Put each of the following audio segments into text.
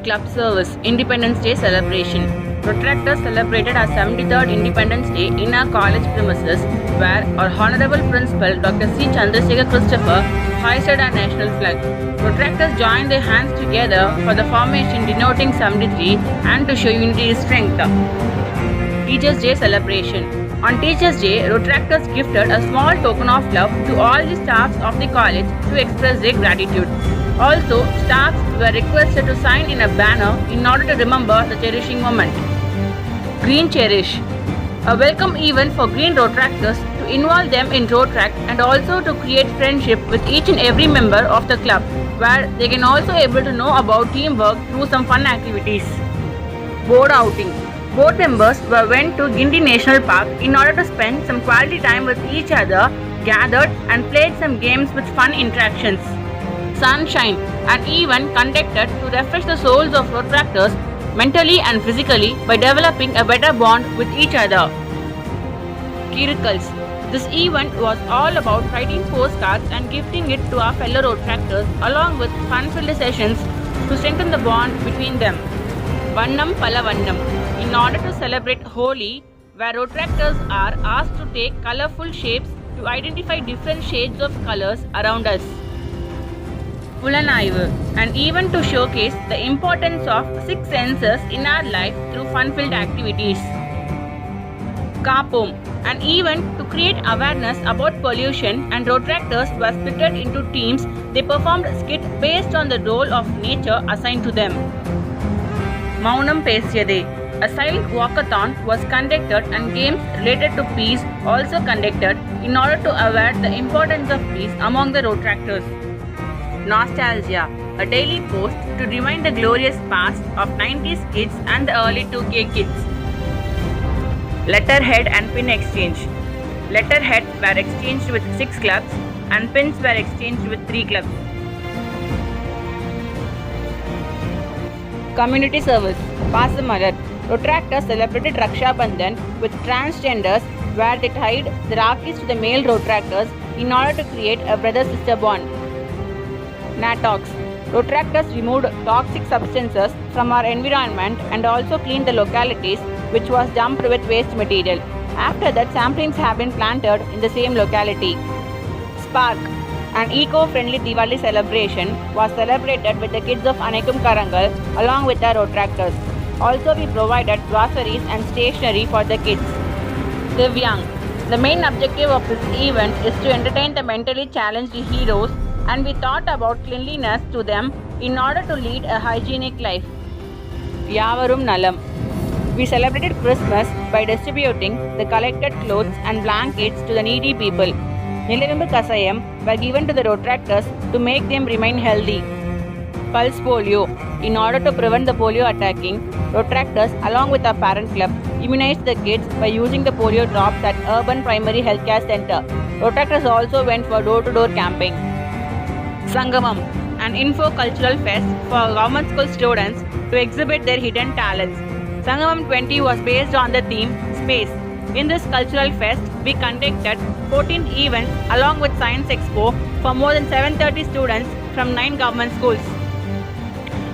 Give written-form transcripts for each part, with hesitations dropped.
Club Service Independence Day Celebration. Protractors celebrated our 73rd Independence Day in our college premises, where our Honorable Principal Dr. C. Chandrasekhar Christopher hoisted our national flag. Protractors joined their hands together for the formation denoting 73 and to show unity strength. Teachers' Day Celebration. On Teachers' Day, Protractors gifted a small token of love to all the staffs of the college to express their gratitude. Also, staffs were requested to sign in a banner in order to remember the cherishing moment. Green Cherish. A welcome event for Green Protractors to involve them in road track and also to create friendship with each and every member of the club, where they can also able to know about teamwork through some fun activities. Board outing. Board members went to Guindy National Park in order to spend some quality time with each other, gathered and played some games with fun interactions. Sunshine, an event conducted to refresh the souls of Protractors mentally and physically by developing a better bond with each other. Kirikals. This event was all about writing postcards and gifting it to our fellow Protractors along with fun-filled sessions to strengthen the bond between them. Vannam Palavannam. In order to celebrate Holi, where Protractors are asked to take colorful shapes to identify different shades of colors around us. Pulanaivu, an event to showcase the importance of six senses in our life through fun-filled activities. Kapom, an event to create awareness about pollution, and Protractors were split into teams. They performed a skit based on the role of nature assigned to them. Maunam Pesyade, a silent walkathon was conducted and games related to peace also conducted in order to aware the importance of peace among the Protractors. Nostalgia, a daily post to remind the glorious past of 90s kids and the early 2K kids. Letterhead and pin exchange. Letterhead were exchanged with 6 clubs and pins were exchanged with 3 clubs. Community service. Pasamarar. Protractors celebrated Raksha Bandhan with transgenders, where they tied the Rakis to the male Protractors in order to create a brother-sister bond. Natox. Protractors removed toxic substances from our environment and also cleaned the localities which was dumped with waste material. After that, samplings have been planted in the same locality. Spark, an eco-friendly Diwali celebration, was celebrated with the kids of Anekum Karangal along with the Protractors. Also, we provided groceries and stationery for the kids. Divyang. The main objective of this event is to entertain the mentally challenged heroes, and we thought about cleanliness to them in order to lead a hygienic life. Yavarum Nalam. We celebrated Christmas by distributing the collected clothes and blankets to the needy people. Nilirumbu Kasayam were given to the Protractors to make them remain healthy. Pulse Polio. In order to prevent the polio attacking, Protractors along with our parent club immunized the kids by using the polio drops at Urban Primary Healthcare Center. Protractors also went for door-to-door camping. Sangamam, an info-cultural fest for government school students to exhibit their hidden talents. Sangamam 20 was based on the theme Space. In this cultural fest, we conducted 14 events along with Science Expo for more than 730 students from 9 government schools.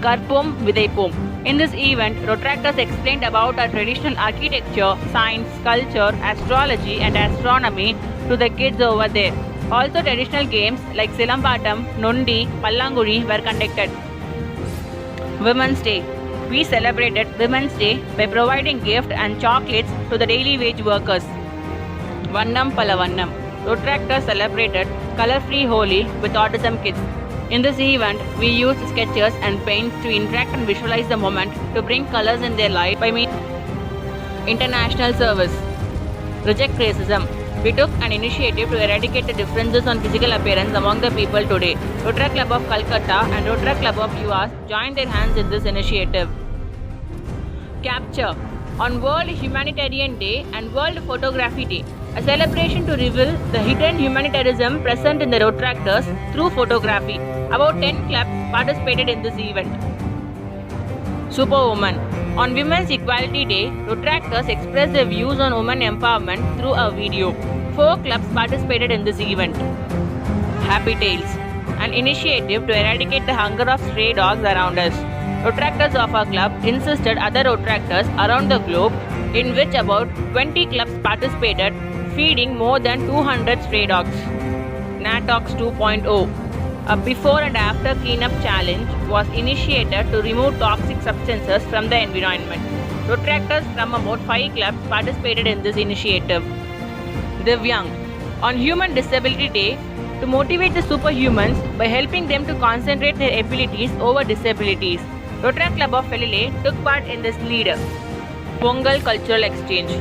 Karpom Vidaipom. In this event, Protractors explained about our traditional architecture, science, culture, astrology and astronomy to the kids over there. Also, traditional games like Silambatam, Nondi, Pallanguri were conducted. Women's Day. We celebrated Women's Day by providing gifts and chocolates to the daily wage workers. Vannam Palavannam. Protractors celebrated color-free Holi with autism kids. In this event, we used sketches and paints to interact and visualize the moment to bring colors in their life by means international service. Reject racism. We took an initiative to eradicate the differences on physical appearance among the people today. Rotary Club of Calcutta and Rotary Club of UAS joined their hands in this initiative. Capture. On World Humanitarian Day and World Photography Day, a celebration to reveal the hidden humanitarianism present in the Protractors through photography. About 10 clubs participated in this event. Superwoman. On Women's Equality Day, Protractors expressed their views on women empowerment through a video. 4 clubs participated in this event. Happy Tales, an initiative to eradicate the hunger of stray dogs around us. Rotractors of our club insisted other Rotractors around the globe, in which about 20 clubs participated, feeding more than 200 stray dogs. Natox 2.0. A before and after cleanup challenge was initiated to remove toxic substances from the environment. Rotractors from about 5 clubs participated in this initiative. Divyang. On Human Disability Day, to motivate the superhumans by helping them to concentrate their abilities over disabilities, Rotaract Club of Felile took part in this lead. Pongal Cultural Exchange.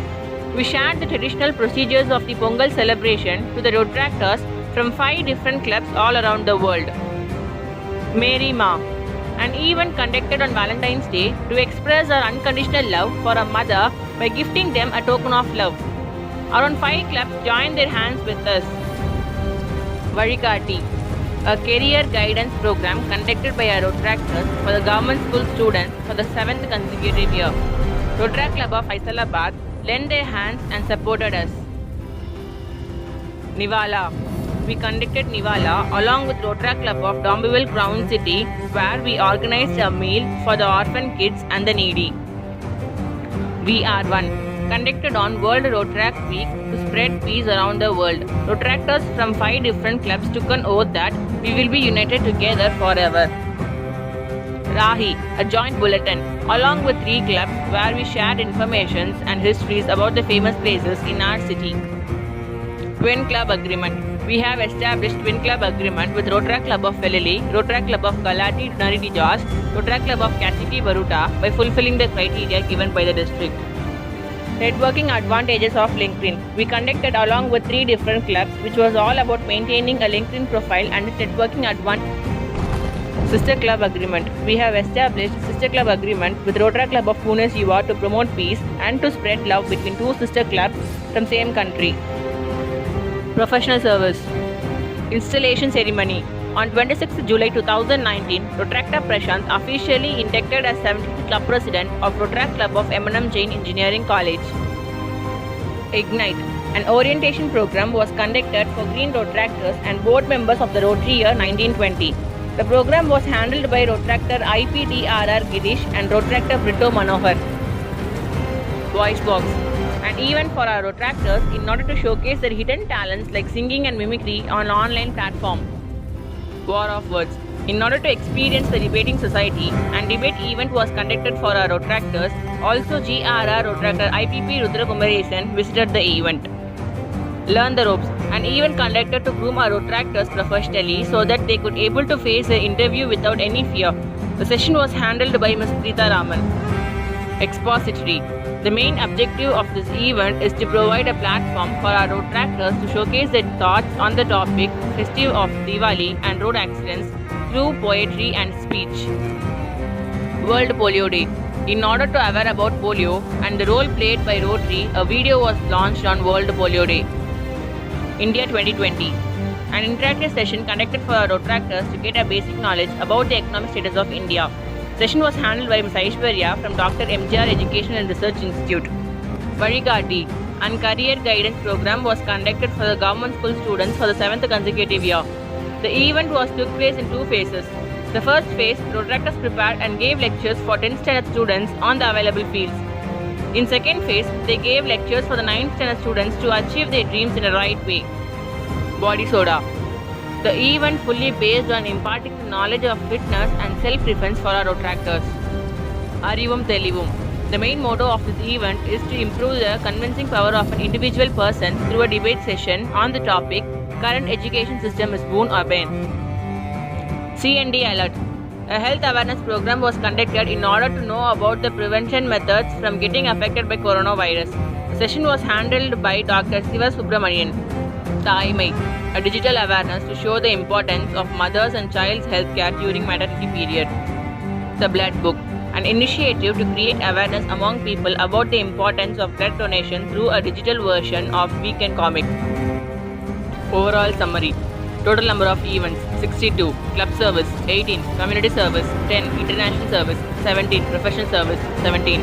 We shared the traditional procedures of the Pongal celebration to the Rotractors from 5 different clubs all around the world. Mary Ma. An event conducted on Valentine's Day to express our unconditional love for a mother by gifting them a token of love. Around 5 clubs joined their hands with us. Varikati, a career guidance program conducted by our Rotractors for the government school students for the 7th consecutive year. Rotaract Club of Faisalabad lent their hands and supported us. Nivala. We conducted Nivala along with Rotaract Club of Dombiville Crown City, where we organized a meal for the orphan kids and the needy. We Are One. Conducted on World Rotaract Week to spread peace around the world. Rotractors from 5 different clubs took an oath that we will be united together forever. Rahi, a joint bulletin, along with 3 clubs where we shared information and histories about the famous places in our city. Twin Club Agreement. We have established Twin Club Agreement with Rotaract Club of Felili, Rotaract Club of Galati Nariti Jos, Rotaract Club of Cassiti Baruta by fulfilling the criteria given by the district. Networking advantages of LinkedIn. We conducted along with 3 different clubs, which was all about maintaining a LinkedIn profile and its networking advantage. Sister Club Agreement. We have established Sister Club Agreement with Rotaract Club of Pune Siva to promote peace and to spread love between 2 sister clubs from same country. Professional Service. Installation Ceremony. On 26 July 2019, Rotractor Prashant officially inducted as 17th Club President of Rotaract Club of M&M Jain Engineering College. Ignite. An orientation program was conducted for Green Rotractors and board members of the Rotary year 1920. The program was handled by Rotractor IPDRR Girish and Rotractor Brito Manohar. Voice Box. An event for our Rotractors in order to showcase their hidden talents like singing and mimicry on an online platform. War of Words. In order to experience the debating society, and debate event was conducted for our Rotractors. Also, GRR Rotractor IPP Rudra Kumaresan visited the event. Learn the Ropes. An event conducted to groom our Rotractors professionally so that they could able to face the interview without any fear. The session was handled by Ms. Preeta Raman. Expository. The main objective of this event is to provide a platform for our Rotractors to showcase their thoughts on the topic festive of Diwali and road accidents through poetry and speech. World Polio Day. In order to aware about polio and the role played by Rotary, a video was launched on World Polio Day. India 2020. An interactive session conducted for our Rotractors to get a basic knowledge about the economic status of India. Session was handled by Ms. Aishwarya from Dr. MGR Education and Research Institute. Varikati. An career guidance program was conducted for the government school students for the 7th consecutive year. The event took place in 2 phases. The first phase, Rotractors prepared and gave lectures for 10th standard students on the available fields. In second phase, they gave lectures for the 9th standard students to achieve their dreams in a right way. Body Soda. The event fully based on imparting the knowledge of fitness and self-defense for our Rotractors. Arivum Telivum. The main motto of this event is to improve the convincing power of an individual person through a debate session on the topic Current Education System is Boon or Bane. CND Alert. A health awareness program was conducted in order to know about the prevention methods from getting affected by coronavirus. The session was handled by Dr. Siva Subramanian. Taimai. A digital awareness to show the importance of mothers and child's health care during maternity period. The Blood Book. An initiative to create awareness among people about the importance of blood donation through a digital version of weekend comic. Overall summary. Total number of events 62, club service 18, community service 10, international service 17, professional service 17.